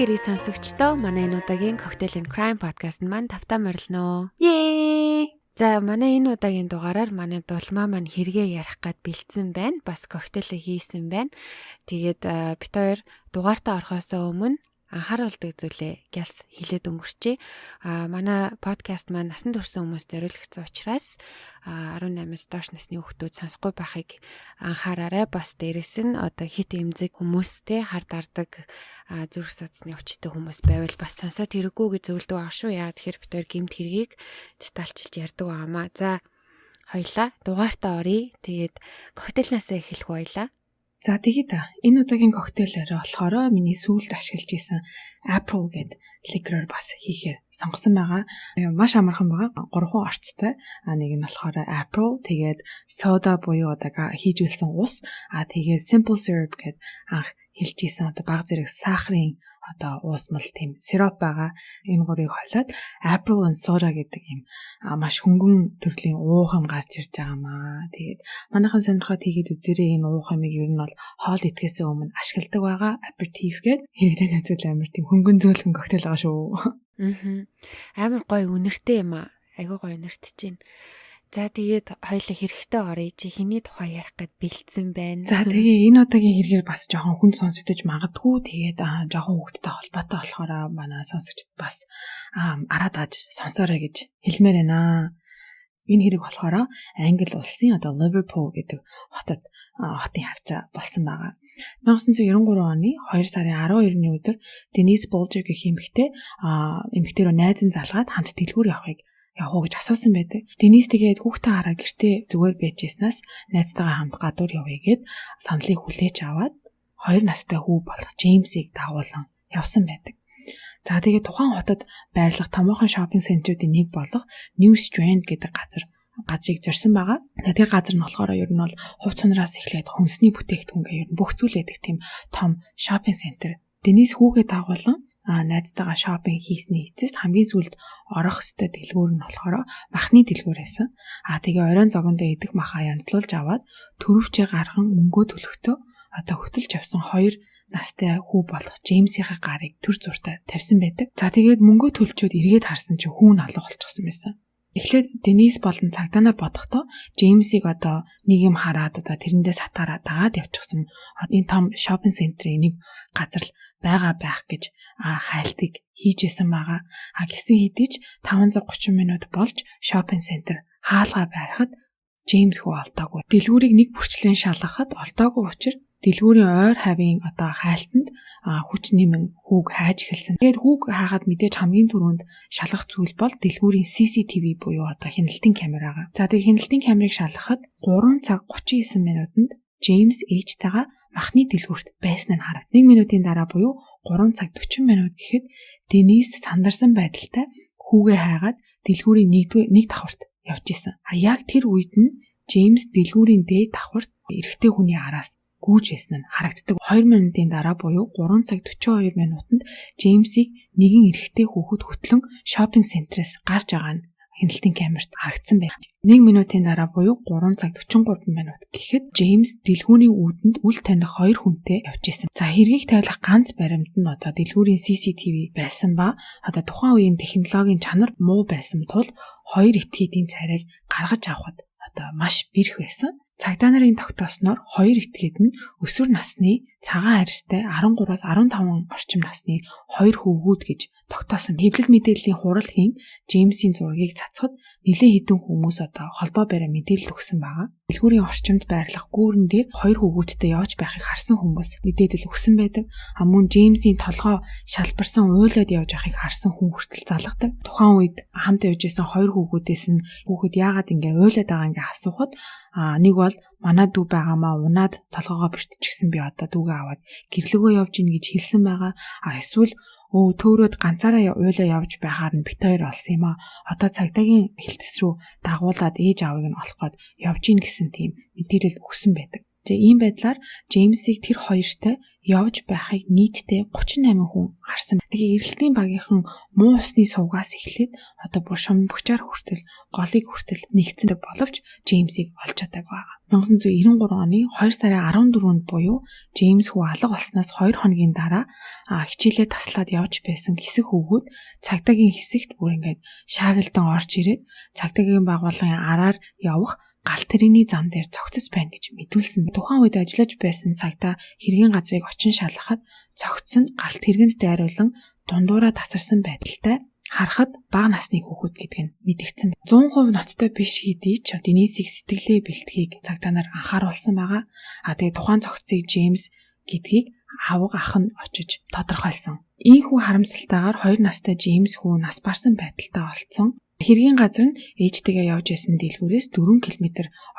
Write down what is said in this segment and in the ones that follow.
хэрэг сонсогчдоо манай энэ удаагийн Cocktail and Crime podcast-д маань тавтаа морилно. Yay! За манай энэ удаагийн дугаараар манай дулмаа маань хэрэгээ ярих гад бэлдсэн байна. Бас коктейлээ хийсэн байна. Тэгээд бит хоёр дугаартаа орохоос өмнө анхааруулдаг зүйлээ гялс хэлээд өнгөрчээ. Манай подкаст маань насан турш хүмүүст зориулагдсан учраас 18-аас доош насны хүүхдүүд сонсохгүй байхыг анхаараарай. Бас дээрэс нь одоо хит эмзэг хүмүүстэй хар дардаг зүрх судасны өвчтөй хүмүүс байвал бас сонсоод хэрэггүй гэж зөвлөдөг аа шүү. Яг тэгэхээр бид хоёр гэмт хэргийг детальчилж ярьдаг байгаамаа. За хоёлаа дугаартаа оръё. Тэгээд коктейлнасаа эхлэх баялаа. За тэгээд энэ удаагийн коктейлээр болохоор миний сүүлд ашиглаж исэн April гэдэг ликерээр бас хийхээр сонгосон байгаа. Маш амархан байгаа. 3 орцтой. Нэг нь болохоор April, тэгээд soda буюу одоо хийжүүлсэн ус, тэгээд simple syrup гэдэг анх хэлж исэн одоо баг зэрэг сахарын одоо уусмал тийм сироп байгаа. Энэ гурыг хойлоод April and soda гэдэг юм маш хөнгөн төрлийн уухам гарч ирж байгаамаа. Тэгээд манайхан сонирхоод хийгээд үзээрэй. Энэ уухамыг ер нь бол хоол идэхээс өмнө ашигладаг байгаа. Aperitif гэдэг хэрэглэн үзэл амар тийм хөнгөн зөөлхөн коктейл байгаа шүү. Амар гоё үнэртэй юм аа. Айгуу гоё үнэртэж байна. За тэгээд хоёлаа хэрэгтэй оръё. Чи хэний тухай ярих гэд бэлдсэн байна. За тэгээ энэ удаагийн хэрэгээр бас жоохон хүн сонсогдож магадгүй. Тэгээд жоохон хүүхдтэй холбоотой болохоор манай сонсогчд бас араад аж сонсоорой гэж хэлмээр байна. Энэ хэрэг болохоор Англи улсын одоо Liverpool гэдэг хотод хотын хавцаа болсон байгаа. 1993 оны 2 сарын 12-ны өдөр Denise Bolger гэх эмэгтэй рүү найз нь залгаад хамт дэлгүүр явах гэж асуусан байдаг. Денис тэгээд хүүхдээ хараа гэртээ зүгээр байжснаас найзтайгаа хамт гадуур явъя гэд саналыг хүлээж аваад 2 настай хүү болох Джеймсийг дагуулan явсан байдаг. За тэгээд тухайн хотод байрлах томоохон шопинг центруудын нэг болох New Strand гэдэг газрыг зорьсон байгаа. Тэр газар нь болохоор ер нь бол хувц сунараас эхлээд хүнсний бүтээгдэхүүнгээ ер нь бүх зүйл өгдөг тийм том шопинг центр. Денис хүүгээ дагуулan найзтайгаа шопинг хийсний эцэст хамгийн сүүлд орох ёстой дэлгүүр нь болохоор махны дэлгүүр байсан. Тэгээ оройн зогондоо идэх махаа янзлуулж аваад төрөвчөө гарган мөнгөө төлөхдөө одоо хөтөлж авсан 2 настай хүү болох Джеймсийнхаа гарыг төр зуртаа тавьсан байдаг. За тэгээд мөнгөө төлчөөд эргээд харсан чинь хүүн алга болчихсон байсан. Эхлээд Денис болон цагдаа нар бодохдоо Джеймсийг одоо нэг юм хараад одоо тэрэндээ сатаараа дагаад явчихсан. Энэ том шопинг центрийн нэг газар байгаа байх гэж хайлтыг хийж исэн байгаа. Гэсэн хэдий ч 530 минут болж шопинг центр хаалгаа байхад Джеймс хүү олдоогүй. Дэлгүүрийг нэг бүрчлэн шалгахад олдоогүй учраас дэлгүүрийн ойр хавийн одоо хайлтанд хүч нэмэн хүүг хайж эхэлсэн. Тэгээд хүүг хаагаад мэдээж хамгийн түрүүнд шалгах зүйл бол дэлгүүрийн CCTV буюу одоо хяналтын камерагаа. За тэгээд хяналтын камерыг шалгахад 3 цаг 39 минутанд Джеймс ээжтэйгээ махны дэлгүүрт байсан нь харагд. 1 минутын дараа буюу 3 цаг 40 минут гэхэд Денис сандарсан байдалтай хүүгээ хайгаад дэлгүүрийн нэг давхарт явж исэн. Яг тэр үед нь Джеймс дэлгүүрийн дээд давхарт эрэгтэй хүний араас гүйж байсан нь харагддаг. 2 минутын дараа буюу 3 цаг 42 минутанд Джеймсийг нэгэн эрэгтэй хүүхэд хөтлөн шопинг центрээс гарч байгаа нь хяналтын камерт харагдсан байна. 1 минутын дараа буюу 3 цаг 43 минут гэхэд Джеймс дэлгүүрийн үүдэнд үл таних 2 хүнтэй явж исэн. За хэргийг тайлах ганц баримт нь одоо дэлгүүрийн CCTV байсан ба одоо тухайн үеийн технологийн чанар муу байсан тул 2 этгээдийн царайг гаргаж авахд одоо маш бэрх байсан. Цагдаа нарын тогтоосноор 2 этгээд нь өсвөр насны цагаан арьстай 13-аас 15 орчим насны 2 хөвгүүд гэж тогтоосон. Хэвлэл мэдээллийн хуралхийн Джеймсийн зургийг цацхад нэлээд хэдэн хүмүүс одоо холбоо бариа мэдээлэл өгсөн байгаа. Дэлгүүрийн орчимд байрлах гүүрэн дээр 2 хөвгүүдтэй явж байхыг харсан хүмүүс мэдээлэл өгсөн байдаг. Мөн Джеймсийн толгой шалбарсан уйлаад явж байхыг харсан хүн хүртэл залгадаг. Тухайн үед хамт явж исэн 2 хөвгүүдээс нь хүүхэд яагаад ингэ уйлаад байгаа ингээ асуухад нэг бол манай дүү байгаамаа унаад толгоогоо бэртчихсэн би одоо дүүгээ аваад гэрлөгөө явж ийн гэж хэлсэн байгаа. Эсвэл төөрөөд ганцаараа уйлаа явж байхаар нь бит хоёр олсон юм аа. Одоо цагдаагийн хэлтэс рүү дагуулад ээж аавыг нь олох гээд явж ийн гэсэн тийм мэдээлэл өгсөн байдаг. За ийм байдлаар Джеймсийг тэр хоёртой явж байхыг нийтдээ 38 хүн харсан. Тэгээ эрэлтийн багийнхан муу усны сувгаас эхлээд одоо бүр шумбагчаар хүртэл голыг хүртэл нэгцэн боловч Джеймсийг олж чадаагүй байгаа. 1993 оны 2 сарын 14-нд буюу Джеймс хүү алга болсноос 2 хоногийн дараа хичээлээ таслаад явж байсан хэсэг хүүгүүд цагдаагийн хэсэгт бүр ингээд шаагилдан орж ирээд цагдаагийн байгууллагын араар явах галт тэрэгний зам дээр цогцос байна гэж мэдүүлсэн. Тухайн үед ажиллаж байсан цагдаа хэргийн газрыг очин шалгахад цогц нь галт тэрэгэнд дайруулан дундуураа тасарсан байдалтай харахад бага насны хүүхэд гэдг нь мэдэгдсэн. 100% ноцтой биш хэдий ч Денисийг сэтгэлээ бэлтгийг цагдаа нар анхааруулсан байгаа. Тэгээ тухайн цогцыг Джеймс гэдгийг авга ах нь очиж тодорхойлсон. Ийхүү харамсалтайгаар 2 настай Джеймс хүү нас барсан байдалтай олцсон. Хэргийн газар нь ээжтэйгээ явж байсан дэлгүүрээс 4 км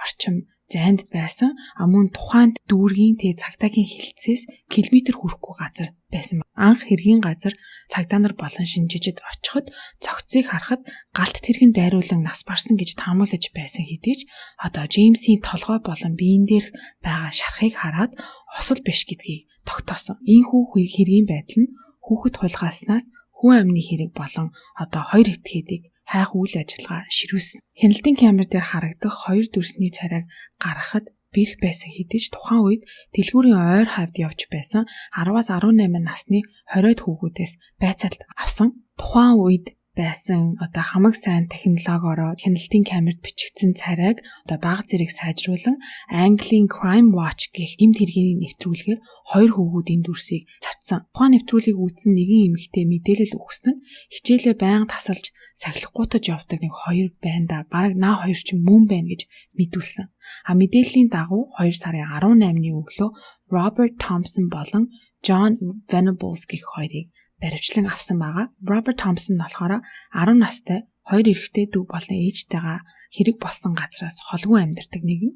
орчим зайд байсан. Мөн тухайн дүүргийн цагдаагийн хилцээс километр хүрэхгүй газар байсан. Анх хэргийн газар цагдаа нар болон шинжижид очиход цогцыг харахад галт тэрэгэн дайруулан нас барсан гэж таамаглаж байсан хэдий ч одоо Джеймсийн толгой болон биеийн дээрх байгаа шархыг хараад осол биш гэдгийг тогтоосон. Ийхүү хэргийн байдал нь хүүхэд хулгааснаас хүн амны хэрэг болон одоо 2 этгээдийг хайх үйл ажиллагаа ширүүлсэн. Хяналтын камер дээр харагдах 2 дүрсний царайг гаргахад бэрх байсан хэдий ч тухайн үед дэлгүүрийн ойр хавьд явж байсан 10-аас 18 насны 20-од хүүгүүдээс байцаалт авсан. Тухайн үед байсан одоо хамаг сайн технологиороо хяналтын камерт бичигдсэн царайг одоо бага зэрэг сайжруулан Английн Crime Watch гэх гэмт хэргийн нэвтрүүлгээр 2 хүүгүүдийн дүрсийг цацсан. Тухайн нэвтрүүлгийг үзсэн нэгэн эмэгтэй мэдээлэл өгсөн нь хичээлээ байнга тасалж сахилахгүйж явдаг нэг 2 байна да. Бараг наа 2 ч мөн байна гэж мэдүүлсэн. Мэдээллийн дагуу 2 сарын 18-ны өглөө Роберт Томпсон болон John Venables гэх хоёрыг баривчлан авсан байгаа. Роберт Томпсон болохоор 10 настай 2 эрэгтэй дүү болон ээжтэйгээ хэрэг болсон газраас холгүй амьдардаг нэгэн.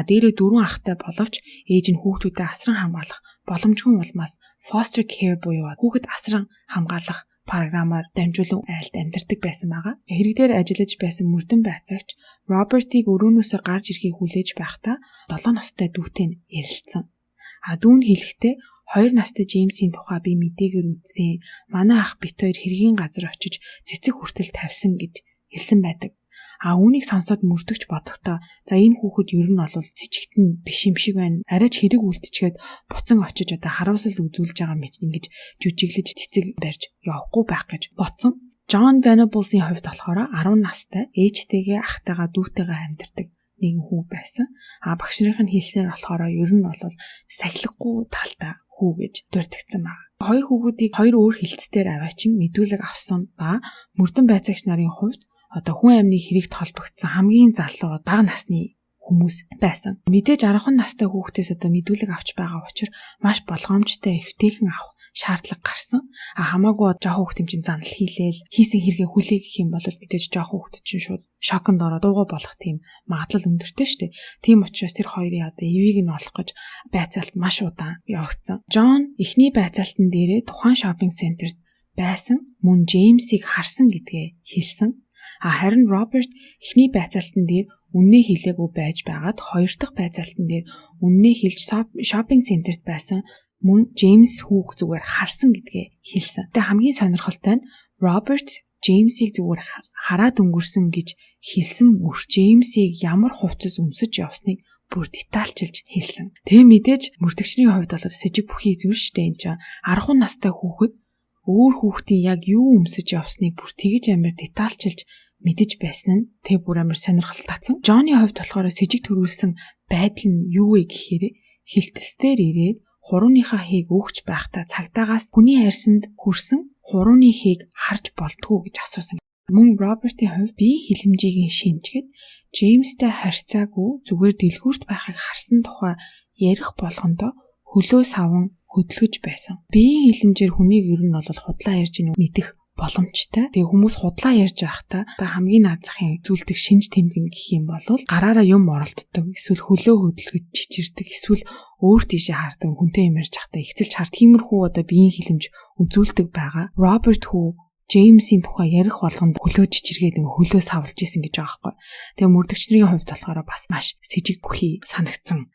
Дээрээ 4 ахтай боловч ээж нь хүүхдүүдэд асран хамгаалах боломжгүй улмаас foster care буюу хүүхэд асран хамгаалах програмаар дамжуулан айлд амьдардаг байсан байгаа. Хэрэг дээр ажиллаж байсан мөрдөн байцаагч Робертийг өрөөнөөсөө гарч ирэхийг хүлээж байхдаа 7 настай дүүтэй нь ярилцсан. Дүү нь хэлэхдээ 2 настай Джеймсийн тухай би мэдээгээр үзсэн. Манай ах бит хоёр хэргийн газар очиж цэцэг хүртэл тавьсан гэж хэлсэн байдаг. Үүнийг сонсоод мөрдөгч бодохдоо за энэ хүүхэд ер нь бол цэцэгтэн биш юм шиг байна. Арайч хэрэг үлдчихээд буцан очиж одоо харуулсал үзүүлж байгаа мэт ингэж жүжиглэж цэцэг барьж явахгүй байх гэж бодсон. John Venables-ийн хувьд болохоор 10 настай ээжтэйгээ ахтайгаа дүүтэйгээ амьдардаг нэгэн хүү байсан. Багш нарын хэлснээр болохоор ер нь бол сахилахгүй талтай хүү гэж дурддагсан байна. 2 хүүгүүдийг 2 өөр хилцээр аваачин мэдүүлэг авсан ба мөрдөн байцаагч нарын хувьд одоо хүн амны хэрэгт холбогдсон хамгийн залуу бага насны хүмүүс байсан. Мэдээж 10 настай хүүхдээс одоо мэдүүлэг авч байгаа учраас маш болгоомжтой эвтэйхэн авах шаардлага гарсан. Хамаагүй жоохон хүүхд чинь занал хийлээл хийсэн хэрэгээ хүлээх гэх юм бол мэдээж жоохон хүүхд чинь шууд шоконд ороод дуугаа болох тийм магадлал өндөртэй шүү дээ. Тийм учраас тэр хоёрын одоо эвийг нь олох гэж байцаалт маш удаан явагдсан. Джон эхний байцаалтан дээрээ тухайн шопинг центерт байсан мөн Джеймсийг харсан гэдгээ хэлсэн. Харин Роберт эхний байцаалтан дээр үннээ хэлээгүй байж байгаад хоёр дахь байцаалтан дээр үннээ хэлж шопинг центерт байсан мөн Джеймс хүүг зүгээр харсан гэдгээ хэлсэн. Тэгээ хамгийн сонирхолтой нь Роберт Джеймсийг зүгээр хараад өнгөрсөн гэж хэлсэн мөр Джеймсийг ямар хувцас өмсөж явсныг бүр детальчилж хэлсэн. Тэгээ мэдээж мөрдөгчний хувьд бол сэжиг бүхий зүйл штэ энэ чинь 10 настай хүүхэд өөр хүүхдийн яг юу өмсөж явсныг бүр тэгж амар детальчилж мэдэж байсан нь тэг бүр амар сонирхол татсан. Джонни хувьд болохоор сэжиг төрүүлсэн байдал нь юу вэ гэхээр хилтэлсээр ирээд хурууныхаа хийг өгч байхдаа цагдаагаас хүний хайрсанд хүрсэн хурууны хийг харж болдгоо гэж асуусан. Мөн Робертийн хувьд бие хилэмжийг нь шинжгээд Джеймстэй харьцаагүй зүгээр дэлгүүрт байхыг харсан тухай ярих болгондоо хөлөө саван хөдөлгөж байсан. Биеийн хилэмжээр хүнийг ер нь бол худлаа ярьж ийн мэдэх боломжтой. Тэгээ хүмүүс худлаа ярьж байхдаа хамгийн наад захын зүйлдэг шинж тэмдгэн гэх юм бол гараараа юм оролддог, эсвэл хөлөө хөдөлгөж чичирдэг, эсвэл өөр тийшээ хардаг, хүнтэй юм ярьж байхдаа ихцэлж хар тиймэрхүү одоо биеийн хилэмж үзүүлдэг байгаа. Роберт хүү Джеймсийн тухай ярих болгонд хөлөө чичиргээд хөлөө савлж исэн гэж байгаа байхгүй. Тэгээ мөрдөгчнэрийн хувьд болохоор бас маш сэжиг бүхий санагдсан.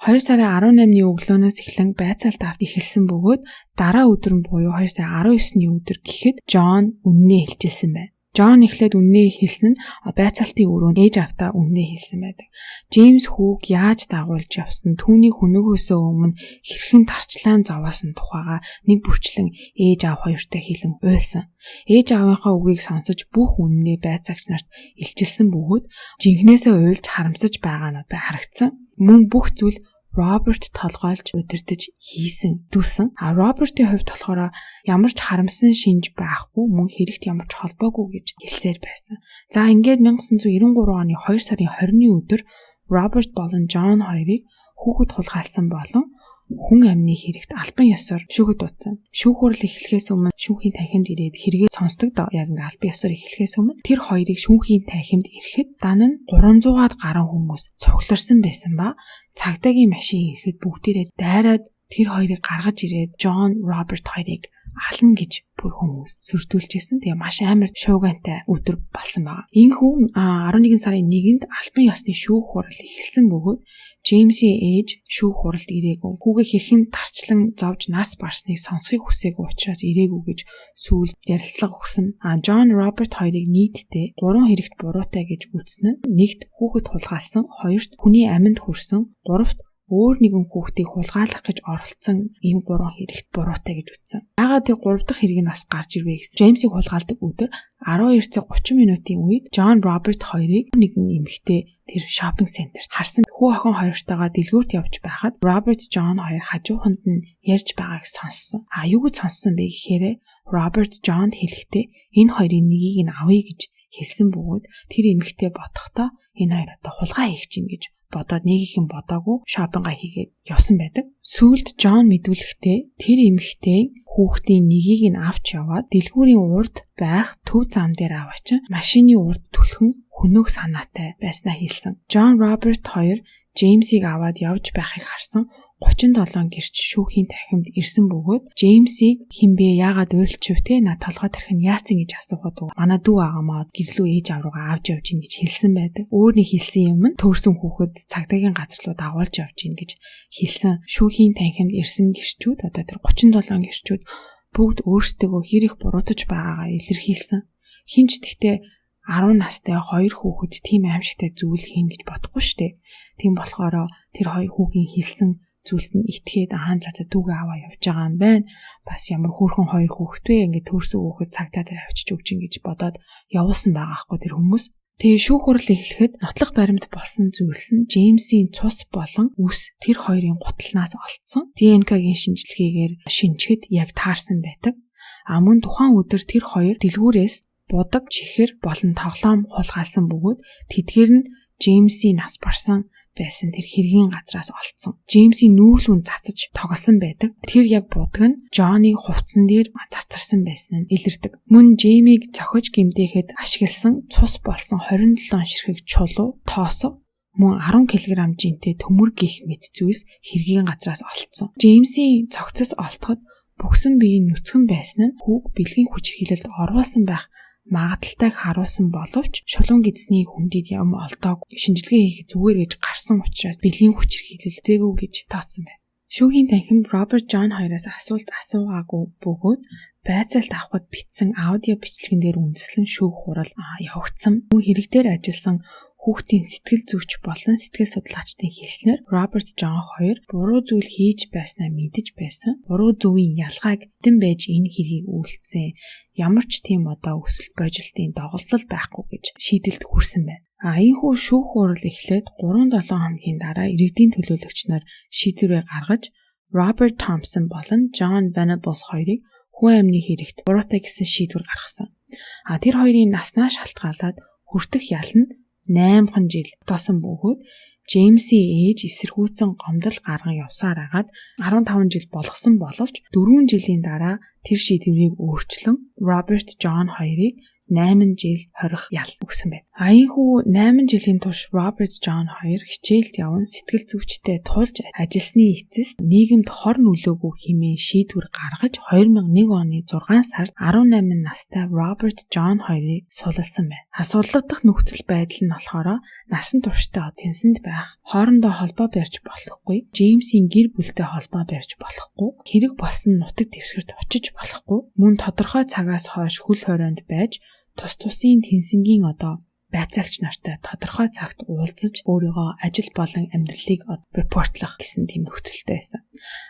2 сарын 18-ны өглөөнөөс эхлэн байцаалт авт эхэлсэн бөгөөд дараа өдөр нь буюу 2 сарын 19-ний өдөр гэхэд Джон үннээ хэлчихсэн байна. Джон эхлээд үннээ хэлсэн нь байцаалтын өрөөнд ээж автаа үннээ хэлсэн байдаг. Джеймс хүүг яаж дагуулж явсан, түүний хөнөөгөөсөө өмнө хэрхэн тарчлаан зовоосон тухайга нэг бүрчлэн ээж аав хоёртой хэлэн уйлсан. Ээж аавынхаа үгийг сонсож бүх үннээ байцаагч нарт илчилсэн бөгөөд жинхнээсээ уйлж харамсаж байгаа нь харагдсан. Мөн бүх зүйл Роберт толгойлж удирдах хийсэн дүүсэн. Робертийн хувьд болохоор ямар ч харамсан шинж байхгүй, мөн хэрэгт ямар ч холбоогүй гэж хэлсээр байсан. За ингээд 1993 оны 2 сарын 20-ны өдөр Роберт болон Джон хоёрыг хүүхэд хулгайлсан болон хүн амны хэрэгт албан ёсоор шүүхэд дуудсан. Шүүх хурал эхлэхээс өмнө шүүхийн танхимд ирээд хэрэгээ сонсдог яг ингээ албан ёсоор эхлэхээс өмнө тэр хоёрыг шүүхийн танхимд ирэхэд дан нь 300-аад гаруй хүмүүс цугларсан байсан ба цагдаагийн машин ирэхэд бүгдээрээ дайраад тэр хоёрыг гаргаж ирээд Джон, Роберт хоёрыг ална гэж бүр хүмүүс сүрдүүлжсэн. Тэгээ маш амар шуугантай өдөр болсон байгаа. Энэхүү 11 сарын 1-нд албан ёсны шүүх хурал эхэлсэн бөгөөд Джеймсийн ээж шүүх хуралд ирээгүй. Хүүгээ хэрхэн тарчлан зовж нас барсныг сонсхийг хүсээгүй учраас ирээгүй гэж сүүл ярилцлага өгсөн. Джон, Роберт хоёрыг нийтдээ 3 хэрэгт буруутай гэж үзсэн нь нэгт хүүхэд хулгайлсан, хоёрт хүний амьд хүрсэн, гуравт өөр нэгэн хүүхдийг хулгайлах гэж оролцсон ийм 3 хэрэгт буруутай гэж үзсэн. Яагаад тэр 3 дахь хэрэг нь бас гарч ирвэ гэсэн. Джеймсийг хулгайлдаг өдөр 12:30 минутын үед Джон, Роберт хоёрыг нэгэн эмэгтэй тэр шопинг центерт харсан. Хүү охин хоёртойгоо дэлгүүрт явж байхад Роберт, Джон хоёр хажууханд нь ярьж байгааг сонссон. Юу гэж сонссон бэ гэхээр Роберт Джонд хэлэхдээ энэ хоёрын нэгийг нь авъя гэж хэлсэн бөгөөд тэр эмэгтэй бодохдоо энэ хоёр одоо хулгай хийх чинь гэж бодоод нэгийг нь бодоогүй шопинга хийгээд явсан байдаг. Сүүлд Джон мэдүүлэхдээ тэр эмэгтэй хүүхдийн нэгийг нь авч яваад дэлгүүрийн урд байх төв зам дээр аваачин машины урд түлхэн хөнөөх санаатай байснаа хэлсэн. Джон, Роберт хоёр Джеймсийг аваад явж байхыг харсан 37 гэрч шүүхийн танхимд ирсэн бөгөөд Джеймсийг хинбэ яагаад уйлчихв те на толгой тарих нь яатсан гэж асуухад манай дүү агаамаа гэрлүү ээж авруугаа авч явж ийн гэж хэлсэн байдаг. Өөрний хэлсэн юм нь төрсэн хүүхэд цагдаагийн газар руу дагуулж явж ийн гэж хэлсэн. Шүүхийн танхимд ирсэн гэрчүүд одоо тэр 37 гэрчүүд бүгд өөрсдөө хэр их буруутаж байгаагаа илэрхийлсэн. Хинч тэгтээ 10 настай 2 хүүхэд тийм аимшигтай зүйл хийн гэж бодохгүй штэ. Тийм болохоор тэр 2 хүүгийн хэлсэн зүйлд нь итгээд дүүгээ аваа явж байгаа юм байна. Бас ямар хөөрхөн 2 хүүхэдвэ ингээд төрсөн хүүхэд цагтаа дээр авчиж өгч ин гэж бодоод явуулсан байгаа хгүй тэр хүмүүс. Тэгээ шүүх хурал эхлэхэд нотлох баримт болсон зүйлс нь Джеймсийн цус болон үс тэр хоёрын гуталнаас олдсон. ДНК-гийн шинжилгээгээр шинжгэд яг таарсан байдаг. Мөн тухайн өдөр тэр хоёр дэлгүүрээс будаг, чихэр болон тоглоом хулгайлсан бөгөөд тэдгээр нь Джеймсийн нас барсан байсан тэр хэргийн газраас олдсон. Джеймсийн нүүрлүүн цацаж тоглосон байдаг. Тэр яг будаг нь Джонны хувцсан дээр цацарсан байсан нь илэрдэг. Мөн Джеймиг цохиж гэмтээхэд ашигласан цус болсон 27 ширхэг чулуу, тоосго мөн 10 кг жинтэй төмөр гих мэт зүйлс хэргийн газраас олдсон. Джеймсийн цогцос олдоход бүхсэн биеийн нүцгэн байсан нь хүүг бэлгийн хүчирхийлэлд оруулсан байх магадaltaйг харуулсан боловч шулуун гидсний хүндэд юм олдоог шинжилгээ хийх зүгээр гэж гарсан учраас бэлгийн хүчирхийлэлтэйгүү гэж тооцсон байна. Шүүхийн танхимд Роберт Джон хоёроос асуулт асуугаагүй бөгөөд байцаалт авахд бичсэн аудио бичлэгэн дээр үндэслэн шүүх хурал явагдсан. Мөн хэрэг дээр ажилласан хүүхдийн сэтгэл зүйч болон сэтгэл судлаачдын хэлснээр Роберт Джон хоёр буруу зүйл хийж байснаа мэдэж байсан. Буруу зөвийн ялгааг тэн байж энэ хэргийг үйлдсэн. Ямар ч тийм өсөлт божилтын доголдол байхгүй гэж шийдэлд хүрсэн байна. Ийхүү шүүх хурал эхлээд 3-7 хоногийн дараа иргэдийн төлөөлөгч нар шийдвэрээ гаргаж Роберт Томпсон болон Джон Venables хоёрыг хүн амны хэрэгт буруутай гэсэн шийдвэр гаргасан. Тэр хоёрын наснаа шалтгаалаад хүртэх ял нь 8 жил тоосон бөгөөд Джеймсийн ээж эсэргүүцэн гомдол гарган явсаар агаад 15 жил болгосон боловч 4 жилийн дараа тэр шийдвэрийг өөрчлөн Роберт Джон хоёрыг 8 жил хорих ял өгсөн байна. Ийхүү 8 жилийн турш Роберт Джон хоёр хичээлд явна, сэтгэл зүйчтэй тулж ажилласны эцэст нийгэмд хор нөлөөгөө хэмээн шийдвэр гаргаж 2001 оны 6 сард 18 настай Роберт Джон хоёрыг сулласан байна. Суллагдах нөхцөл байдал нь болохоор насан туршдаа тэнцэнд байх, хоорондоо холбоо барьж болохгүй, Джеймсийн гэр бүлтэй холбоо барьж болохгүй, хэрэг болсон нутаг дэвсгэрт очиж болохгүй, мөн тодорхой цагаас хойш хөл хорионд байж тус-тусын тэнцэнгийн байцаагч нартай тодорхой цагт уулзаж өөрийгөө ажил болон амьдралыг репортлах гэсэн тийм нөхцөлтэй байсан.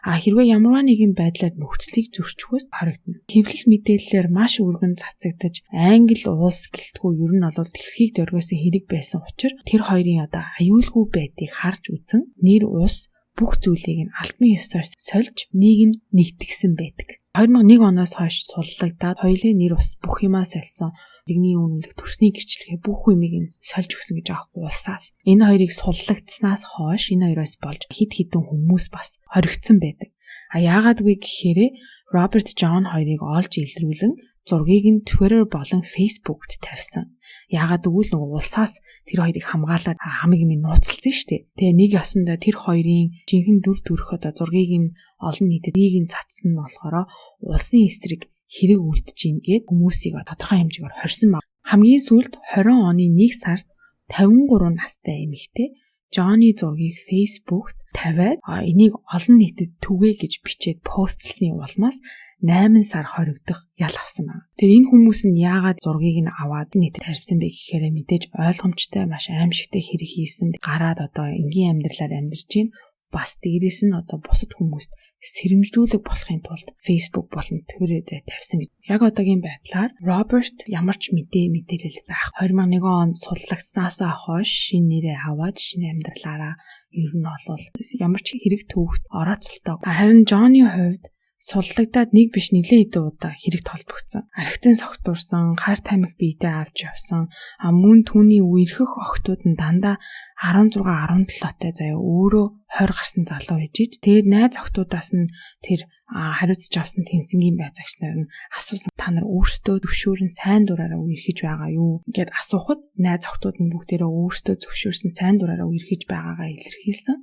Хэрвээ ямарваа нэгэн байдлаар нөхцөлийг зөрчихвөл хоригдно. Хэвлэл мэдээллээр маш өргөн цацагдаж англи улс гэлтгүй ер нь бол дэлхийг дөргөөсөн хэрэг байсан учраас тэр хоёрын аюулгүй байдгийг харж үзэн нэр ус бүх зүйлийг нь албан ёсоор сольж нийгэм нэгтгэсэн байдаг. 2001 оноос хойш суллагдаад хоёулын нэр ус бүх юмаа солилцсон. Иргэний үнэлэг төрсний гэрчлэгээ бүх юмыг нь сольж өгсөн гэж аахгүй улсаас. Энэ хоёрыг суллагдсанаас хойш энэ хоёроос болж хид хідэн хүмүүс бас хоригдсан байдаг. Яагаад вэ гэхээр Роберт Джон хоёрыг олж илрүүлэн зургийг нь Twitter болон Facebook-т тавьсан. Яагаад гэвэл улсаас тэр хоёрыг хамгаалаад хамаг юм нууцлсан шүү дээ. Тэгээ нэг ясандаа тэр хоёрын жинхэнэ дүр төрх зургийг нь олон нийтэд ийг нь цацсан нь болохоор улсын эсрэг хэрэг үлдэж ийн гэд хүмүүсийг тодорхой хэмжээгээр хорьсон баг. Хамгийн сүүлд 20 оны 1 сард 53 настай эмэгтэй Джонни зургийг Facebook-т тавиад энийг олон нийтэд түгээ гэж бичээд постлсны улмаас 8 сар хоригдох ял авсан байна. Тэгээ энэ хүмүүс нь яагаад зургийг нь аваад нийтэд тавьсан бэ гэхээр мэдээж ойлгомжтой маш аимшигтай хэрэг хийсэн гараад энгийн амьдралаар амьдарч байна. Бас дээрээс нь бусад хүмүүст сэрэмжлүүлэг болохын тулд Facebook болон Twitter-ээр тавьсан гэж. Яг одоогийн байдлаар Роберт ямар ч мэдээлэл байх 2001 онд суллагдсанаас хойш шинэ нэрээ аваад шинэ амьдралаараа ер нь бол ямар ч хэрэг төвөгт орооцолтой. Харин Джонни хувьд суллагдаад нэг биш нэлээд хэдэн удаа хэрэгт холбогдсон. Архитан согтуурсан, хар тамхи биедээ авч явсан. Мөн түүний үерхэх охтууд нь дандаа 16-17-тай заяа өөрөө 20 гарсан залуу байж иж. Тэгээд найз охтуудаас нь тэр хариуцж авсан тэнцэнгийн байцаагч нар нь асуусан та нар өөрсдөө зөвшөөрөн сайн дураараа үерхэж байгаа юу гэд асуухад найз охтууд нь бүгдээрээ өөрсдөө зөвшөөрсөн сайн дураараа үерхэж байгаагаа илэрхийлсэн.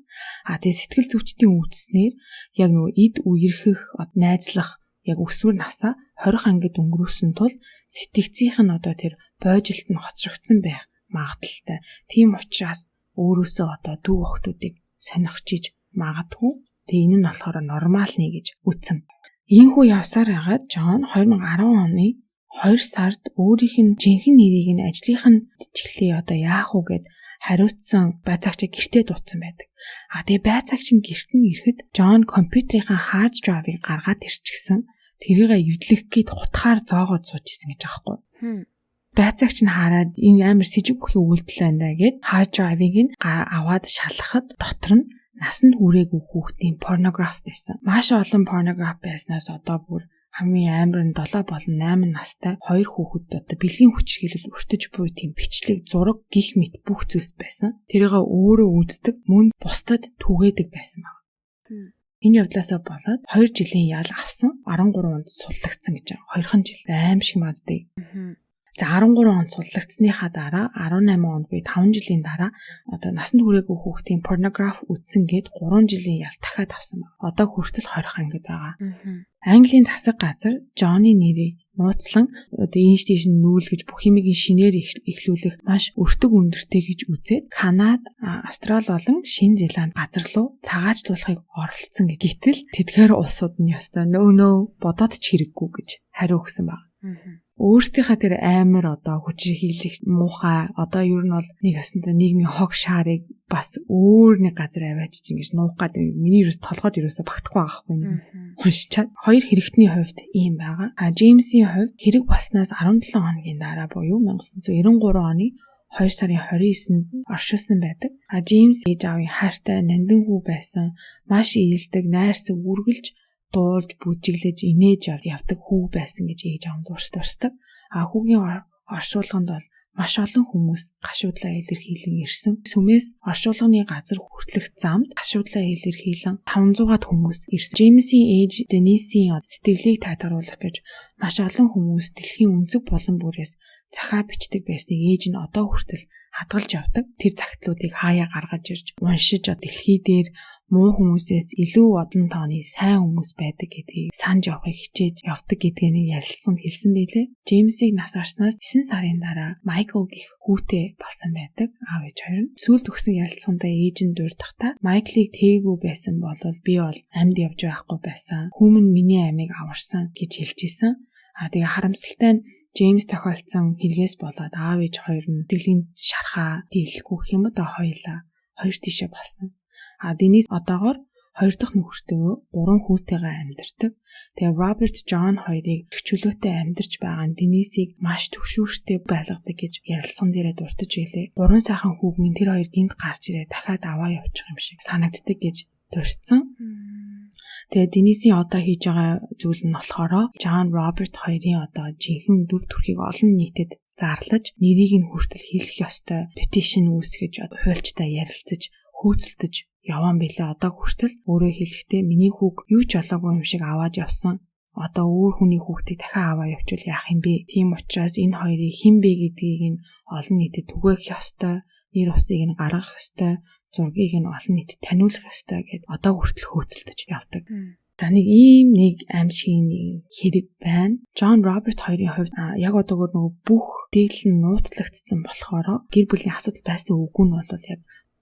Тэгээд сэтгэл зүйчдийн үзснээр яг нөгөө эд үерхэх найзлах яг өсвөр насаа 20 ангид өнгөрөөсөн тул сэтгцийнх нь тэр бойжилт нь хоцрогдсон байх магадaltaй. Тийм учраас өөрөөсөө дүү охтуудыг сонирхчиж магадгүй. Тэгээ энэ нь болохоор нормал нэ гэж үтсэн. Ийхүү явсаар хагаад Джон 2010 оны 2 сард өөрийнх нь жинхэнэ нэрийг нь ажлынх нь чиглэлээ яах вэ гэд хариуцсан байцаагчийг гэртээ дуудсан байдаг. Тэгээ байцаагч нь гэрт нь ирэхэд Джон компьютерийнхаа хард драйвыг гаргаад ирчихсэн. Тэрийг эвдлэх гээд хутгаар зоогоод сууж исэн гэж аахгүй. Байцаагч нь хараад энэ амар сэжиг бүхий үйлдэл байна гэд хард драйвыг нь аваад шалгахад дотор нь насанд хүрээгүй хүүхдийн порнограф байсан. Маш олон порнограф байснаас бүр хамгийн амар нь 7 болон 8 настай 2 хүүхэд бэлгийн хүч хилэл өртөж буй тийм бичлэг, зураг, гих мэт бүх зүйлс байсан. Тэрийг өөрөө үздэг, мөн бусдад түгээдэг байсан баг. Энэ явдлаасаа болоод 2 жилийн ял авсан, 13 онд суллагдсан гэж байгаа. 2хан жил аим шиг мааддаг. За 13 онд суллагдсныхаа дараа 18 онд буюу 5 жилийн дараа насанд хүрээгүй хүүхдийн порнограф үзсэн гээд 3 жилийн ял дахиад авсан байна. Одоо хүртэл 20 ангид байгаа. Английн засаг газар Джонни нэрийг нууцлан ийш тийш нүүлгэж бүх юмыг шинээр эхлүүлэх маш өртөг өндөртэй гэж үзээд Канада, Австрали болон Шинэ Зеланд газар руу цагаачлуулахыг оролцсон гэж. Гэтэл тэдгээр улсууд нь ёстой нөө бодоод ч хэрэггүй гэж хариу өгсөн байна. Өөрсдийнхээ тэр амар хүчээр хийлэх муухай ер нь бол нэг ясантай нийгмийн хог шаарыг бас өөр нэг газар аваач ингэж нуух гээд миний ерөөс толгойд ерөөсө багтахгүй байхгүй юм. Уншичаад хоёр хэрэгтний хувьд ийм байгаа. Джеймсийн хувьд хэрэг болсноос 17 хоногийн дараа буюу 1993 оны 2 сарын 29-нд оршуулсан байдаг. Джеймс ээж аавын хайртай нандин хүү байсан. Маш ийлдэг, найрсаг, үргэлж дуулж бүжиглэж инээж явдаг хүү байсан гэж ээж аав дурсдаг. Хүүгийн оршуулганд бол маш олон хүмүүс гашуудлаа илэрхийлэн ирсэн. Сүмээс оршуулганы газар хүртэлх замд гашуудлаа илэрхийлэн 500-аад хүмүүс ирсэн. Джеймсийн ээж Денисийн сэтгэлийг тайтгаруулах гэж маш олон хүмүүс дэлхийн өнцөг булан бүрээс захаа бичдэг байсныг ээж нь одоо хүртэл хадгалж явдаг. Тэр загтлуудыг хаяа гаргаж ирж уншиж дэлхий дээр муу хүмүүсээс илүү олон тооны сайн хүмүүс байдаг гэдгийг санаж явахыг хичээж явдаг гэдгийг ярилцсанд хэлсэн байлээ. Джеймсийг нас барснаас 9 сарын дараа Майкл гэх хүүтэй болсон байдаг. Аав ээж хоёр нь сүүлд өгсөн ярилцлаганда ээж нь дурдахтаа Майклыг тээгүй байсан бол би бол амьд явж байхгүй байсан. Хүмүн миний амийг аварсан гэж хэлж исэн. Тэгээ харамсалтай нь Джеймс тохиолдсон хэрэгээс болоод аав ээж хоёр нь сэтгэлийн шархаа дийлэхгүй гэх юм одоо хоёр тишээ болсон. Денис одоогоор 2 дахь нөхөртөө 3 хүүтэйгээ амьдардаг. Тэгээ Роберт Джон хоёрыг чөлөөтэй амьдарч байгаа нь Денисийг маш төвшөөртэй байлгадаг гэж ярилцсан дээрээ дуртаж илээ. 3 сайхан хүүгийн тэр хоёр гинт гарч ирээ дахиад аваа явуучих юм шиг санагддаг гэж дурдсан. Тэгээ Денисийн одоо хийж байгаа зүйл нь болохоор Джон Роберт хоёрын одоо жинхэнэ дүр төрхийг олон нийтэд зарлаж нэрийг нь хүртэл хэлэх ёстой петишн үүсгэж хуульчтай ярилцаж хөөцөлдөж яваан билээ. Одоо хүртэл өөрөө хэлэхдээ миний хүүг юу ч болоогүй юм шиг аваад явсан. Одоо өөр хүний хүүхдийг дахин аваа явуул яах юм бэ? Тийм учраас энэ хоёрыг хэн бэ гэдгийг нь олон нийтэд түгээх ёстой. Нэр усыг нь гаргах ёстой. Зургийг нь олон нийтэд таниулах ёстой гэд одоо хүртэл хөөцөлдөж явдаг. За нэг аимшигын хэрэг байна. Джон Роберт хоёрын хувьд яг одоогор нөгөө бүх дэглэл нь нууцлагдсан болохоор гэр бүлийн асуудал байсан үгүй нь бол яг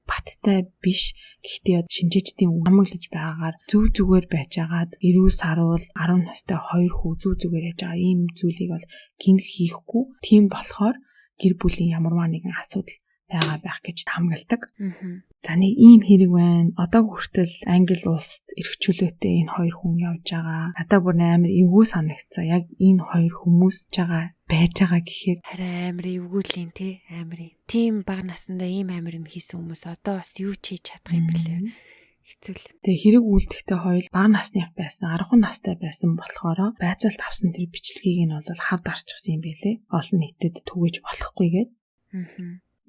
баттай биш. Гэхдээ шинжээчдийн амглаж байгаагаар зүг зүгээр байжгаад эрүүл саруул 10 настай 2 хүү зүг зүгээр яж байгаа ийм зүйлийг бол гинх хийхгүй. Тийм болохоор гэр бүлийн ямарваа нэгэн асуудал байгаа байх гэж хамгаалдаг. За нэг ийм хэрэг байна. Одоо хүртэл Англи улсад эрх чөлөөтэй энэ хоёр хүн явж байгаа. Надад бүр амар эвгүй санагцсан. Яг энэ хоёр хүмүүс байж байгаа гэхээр хараа амар эвгүүлийн тий амар. Тийм бага насндаа ийм амар юм хийсэн хүмүүс одоо бас юу ч хийж чадах юм бэлээ. Хэцүү л. Тэгээ хэрэг үйлдэхтэй хоёул бага насных байсан, 10 настай байсан болохоор байцаалт авсан тэр бичлэгийг нь бол хавд арчихсан юм бэлээ. Олон нийтэд түгэж болохгүй гээд.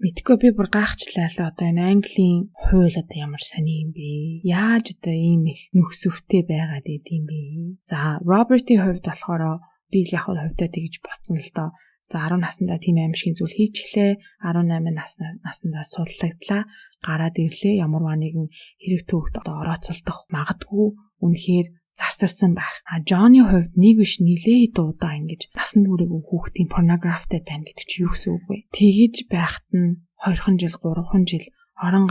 Мэдгүй би бүр гайхчлаа л одоо энэ Английн хууль одоо ямар сони юм бэ? Яаж одоо ийм их нөхсөвтэй байгаад идэм бэ? За Робертийн хувьд болохоор би яг хувьдаа тэгж ботсон л доо. За 10 наснда тийм аимшигын зүйл хийчихлээ. 18 наснда суллагдлаа. Гараад ирлээ. Ямарваа нэгэн хэрэг төвөгт одоо орооцолдох магадгүй үнэхээр зарсарсан байх. Джонны хувьд нэг биш нилээ дуудаа ингэж насанд хүрээгүй хүүхдийн порнографтай байна гэдэг чи юу гэсэн үг вэ? Тэгэж байхад нь 2 жил 3 жил орон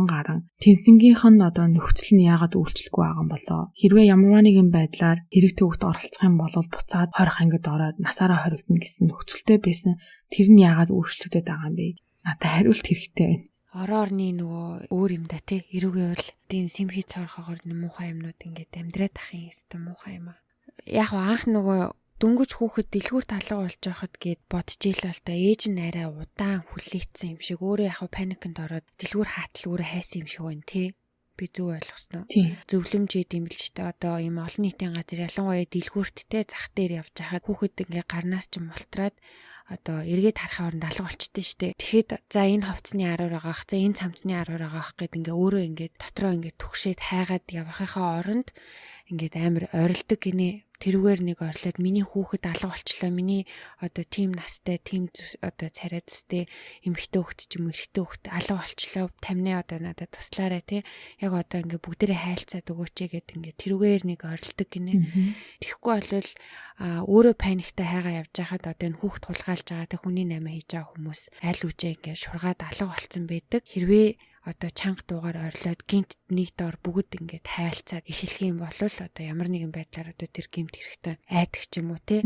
гарan тэнцэнгийнх нь одоо нөхцөл нь яагаад үйлчлэхгүй байгаа юм болоо? Хэрвээ ямарваа нэгэн байдлаар хэрэг төвөгт оролцох юм бол буцаад хорих ангид ороод насаараа хоригдно гэсэн нөхцөлтэй байсан. Тэр нь яагаад өөрчлөгдөд байгаа юм бэ? Надад хариулт хэрэгтэй байна. Орны нөгөө өөр юм да тий. Эрүүгийн бол тийм сэмхий цорхогоор муухай юмнууд ингээд амьдраад ахын хэвээр муухай юм аа. Яг анх нөгөө дөнгөж хүүхэд дэлгүүр талга болж байхад гээд бодчихлээ л та ээж нь арай удаан хүлээцсэн юм шиг өөрөө яг паникнд ороод дэлгүүр хаатал өөрөө хайсан юм шиг байна тий. Би зөв ойлгосноо. Зөвлөмж ийм л ч та одоо ийм олон нийтийн газар ялангуяа дэлгүүрттэй зах дээр явж байхад хүүхэд ингээд гарнаас ч мултраад одоо эргээд харахын оронд алга болчтой штэ. Тэгэхэд за энэ ховцны аруур агаах, за энэ цамцны аруур агаах гэд ингээ өөрөө ингээ дотроо ингээ түгшээд хайгаад явахынхаа оронд ингээд амар орилдог гинэ. Тэрүүгээр нэг орлоод миний хүүхэд алга болчлоо. Миний одоо тим настай, тим одоо царайцтай эмэгтэй хүүхэд ч юм уу эрэгтэй хүүхэд алга болчлоо. Тамины одоо надад туслаарай те. Яг одоо ингээ бүгдээрээ хайлцаад өгөөч гэд ингээ тэрүүгээр нэг орилдог гинэ. Тэгэхгүй болвол өөрөө паниктай хайгаа явж байхад одоо энэ хүүхэд тулгаалж байгаа те хүний намаа хийж байгаа хүмүүс аль үжээ ингээ шургаад алга болцсон байдаг. Хэрвээ одоо чанга дуугаар орилоод гинт нэг доор бүгд ингээд хайлцаад эхлэх юм бол одоо ямар нэгэн байдлаар одоо тэр гинт хэрэгтэй айдаг ч юм уу те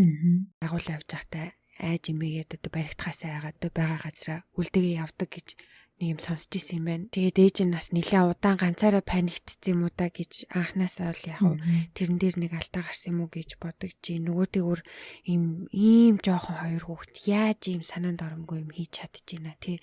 дагуул явж байхдаа айж имээгээд одоо баригдахаас айгаад одоо байгаа газараа үлдэгээ явдаг гэж нэг юм сонсч ирсэн юм байна. Тэгээд ээж нь бас нэлээд удаан ганцаараа паниктцсан юм уу да гэж анханасаа л яг тэрэн дээр нэг алдаа гарсан юм уу гэж бодож чи нөгөөтэйгүр ийм жоохон хоёр хүүхэд яаж ийм санаанд оромгүй юм хийж чадчихна тий.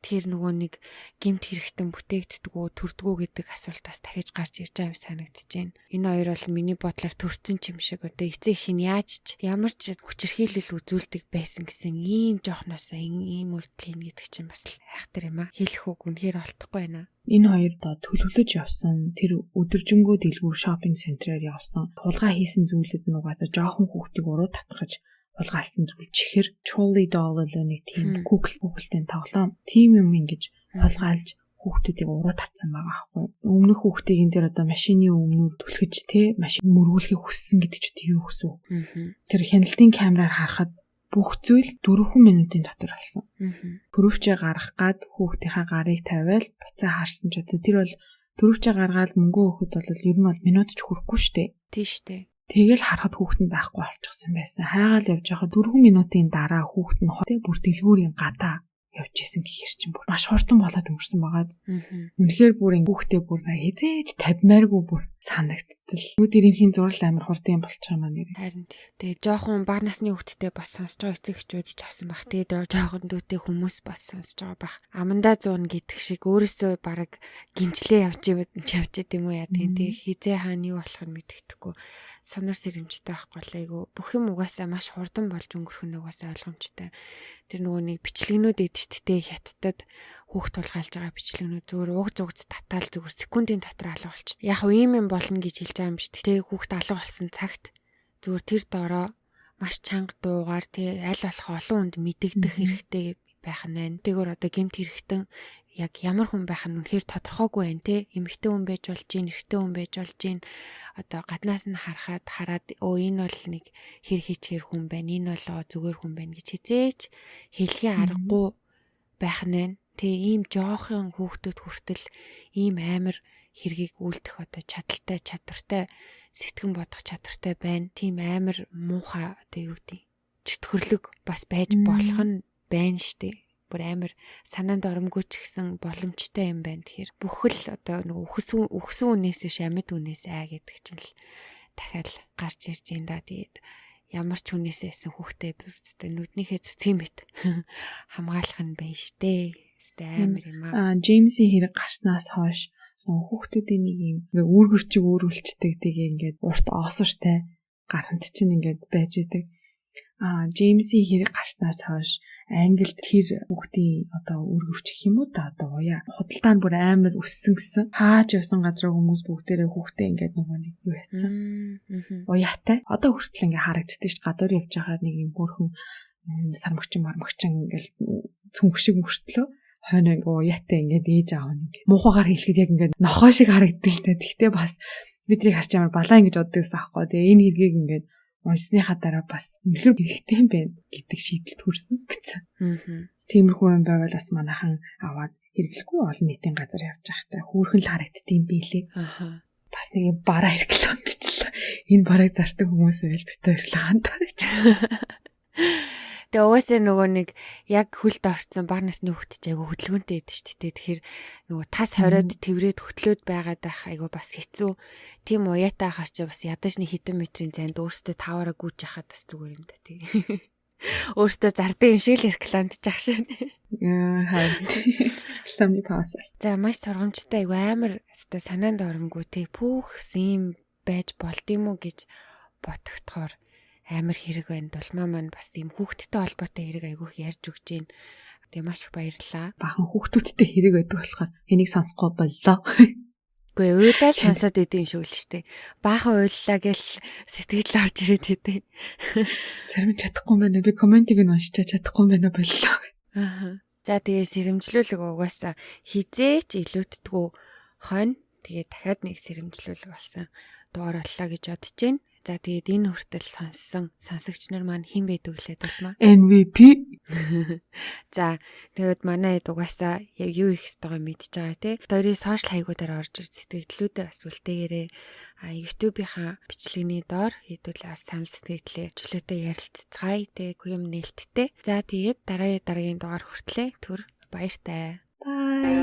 Тэр нөгөө нэг гэмт хэрэгтэн бүтээгддэггүй төрдгөө гэдэг асуултаас дахиж гарч ирж байгаа юм санагдаж байна. Энэ хоёр бол миний бодлоор төрцөн ч юм шиг одоо эцэг их нь яаж ч ямар ч хүчирхийлэл үзүүлдэг байсан гэсэн ийм жоохноосоо ийм үйлдэл хийх гэдэг чинь бас айхтар юм а. Хэлэх үг үнэхээр олдохгүй байна. Энэ хоёр доо төлөвлөж явсан тэр өдөржингөө дэлгүүр шопинг центрээр явсан тулгаа хийсэн зүйлүүд нь угаасаа жоохон хүүхдийг уруу татгаж улгаалсан зүйл чихэр Trolley doll л нэг тийм Google-тэй тоглоом. Тийм юм ингэж улгаалж хүүхдүүдийг уруу татсан байгаа аахгүй. Өмнөх хүүхдийг энэ дээр одоо машины өмнөр түлхэж машин мөргүүлэхийг хүссэн гэдэг ч юу гэсэн үг. Тэр хяналтын камераар харахад бүх зүйл 4 минутын дотор болсон. Төрөвчөө гаргах гад хүүхдийнхаа гарыг тавиал буцаа харсан ч одоо тэр бол төрөвчөө гаргаад мөнгөө өгөхөд бол ер нь бол минут ч хүрэхгүй штэ. Тийм штэ. Тэгэл харахад хүүхэд нь байхгүй болчихсон байсан. Хайгаал явж байхад 4 минутын дараа хүүхэд нь бүр дэлгүүрийн гадаа явж исэн гэхэр чинь бүр маш хурдан болоод өнгөрсөн байгаа. Үнэхээр бүр хүүхдээ бүр хизээж тавьмааргүй бүр санагдтал. Нүдэрийн зурал амар хурдан болчих юм аа нэр. Харин тэгээ жоохон бага насны хүүхдтэй бас сонсож байгаа эцэг эхчүүд ч авсан баг. Тэгээ жоохон дүүтэй хүмүүс бас сонсож байгаа баг. Амандаа 100 гэдэг шиг өөрөөсөө бараг гинжлээ явж юм уу яа тэгээ хизээ хаана юу болох нь мэддэхгүй. Сонор сэрэмжтэй байхгүй л айгу бүх юм угаасаа маш хурдан болж өнгөрөх нь угаасаа ойлгомжтой. Тэр нөгөө нэг бичлэгнүүд эд шттэй хятадд хүүхд тулгаалж байгаа бичлэгнүүд зүгээр уг зүгц татаал зүгээр секундын дотор алга болчих. Яг ийм юм болно гэж хэлж байгаа юм биш. Тэгээ хүүхд алга болсон цагт зүгээр тэр доороо маш чанга дуугаар аль болох олон хүнд мэдэгдэх хэрэгтэй байх нь. Тэгвэл одоо гэмт хэрэгтэн яг ямар хүн байх нь үнэхээр тодорхойгүй байна те. Эмэгтэй хүн байж болж гин, эрэгтэй хүн байж болж гин. Одоо гаднаас нь хараад энэ бол нэг хэр хийчихэр хүн байна. Энэ бол зүгээр хүн байна гэж хизээч хэлхий аргагүй байх нь. Тэгээ ийм жоохон хүүхдүүд хүртэл ийм амар хэргийг үлдэх одоо чадвартай сэтгэн бодох чадвартай байна. Тийм амар муухай одоо юу гэдэг чөтгөрлөг бас байж болох нь байна штэ. Бүр амар санаанд оромгүй ч гэсэн боломжтой юм байна. Тэгэхээр бүхэл одоо нэг үхсэн үнээс биш амьд үнээс гэдэг чинь л дахиад гарч ирж юм да. Тэгээд ямар ч хүнээсээсэн хүүхдээ бүрцтэй нүднийхээ цэцгийн мэт хамгаалах нь байна штэ. Амар юм аа. Джеймсийн хэрэг гарснаас хойш хүүхдүүдийн нэг юм үүргэвчиг өөрүүлцдэг тэгээ ингээд урт оосортай гарант чинь ингээд байж идэг. Джеймсийн хэрэг гарснаас хойш Англид тэр хүүхдийн одоо үргэвч гэх юм уу та одоо уяа худалдаа нь бүр амар өссөн гэсэн. Хаач явсан газар хүмүүс бүгдээрээ хүүхдээ ингээд нөгөө нэг юу яцсан. Уяатай. Одоо хүртэл ингээд харагддаг ш гадуур явж байгаа нэг юм бүрхэн сармагчин мармагчин ингээд цүнх шиг мөртлөө хойно ингээ уяатай ингээд ээж аав нь ингээ муухагаар хэлэхэд яг ингээ нохоо шиг харагддаг л та. Тэгтээ бас бидний харч ямар балаа ингэж боддог гэсэн аахгүй. Тэгээ энэ хэргийг ингээ унсныхаа дараа бас үнэхээр хэрэгтэй юм байна гэдэг шийдэлд хүрсэн гэсэн. Тиймэрхүү юм байвал бас манайхан аваад хэрэглэхгүй олон нийтийн газар явж байхдаа хөөрхөн л харагддсан билээ. Бас нэг бараа реклам бичлээ. Энэ барааг зардаг хүмүүс байл бит баярлаа хантаарч. Тэгээ угаасаа нөгөө нэг яг хөлд орцсон баг насны хүүхэд ч айгу хөдөлгөөнтэй байдаг шүү дээ. Тэгэхээр нөгөө тас хориод тэврээд хөтлөөд байгаад байх айгу бас хэцүү. Тийм уяатай хахаар чи бас ядаж нэг хэдэн метрийн зайд өөртөө таваараа гүйж яхад бас зүгээр юм да тий. Өөртөө зардаг юм шиг л рекламдж ах шүү. Харин рекламны паус. За маш сургамжтай айгу амар өстой санаанд оромгүй тий. Пүүхс юм байж болдгийм үү гэж ботгохоор амар хэрэг байна. Дулмаа маань бас тийм хүүхдтэй холбоотой хэрэг айгүйх ярьж өгч гин. Тэгээ маш их баярлаа. Бахан хүүхдүүдтэй хэрэг байдаг болохоор энийг сонсохгүй боллоо. Үгүй уйлал сонсоод идэв юм шиг л штэ. Баахан уйллаа гэл сэтгэл орж ирээд идэв. Зарим чадахгүй байна. Би комментиг нь уншиж чадахгүй байна боллоо. За тэгээ сэрэмжлүүлэг угаасаа хизээч илүүддэггүй хонь. Тэгээ дахиад нэг сэрэмжлүүлэг болсон. Дугаар боллоо гэж бодож байна. За тэгээд энэ хүртэл сонссон сонсогч нар маань хэн байдаг лээ дулмаа? MVP. За тэгээд манай дугаасаа яг юу их хэвээр мэдчихэж байгаа тий. Хоёрын сошиал хаягуудаар орж ир сэтгэлдлүүдээ бас үлдээгээрээ YouTube-ийнхаа бичлэгний доор хэдүүл санал сэтгэлдлээ чөлөөтэй ярилццгаая тий. Юм нээлттэй. За тэгээд дараагийн дугаар хүртлээ төр баяртай. Bye.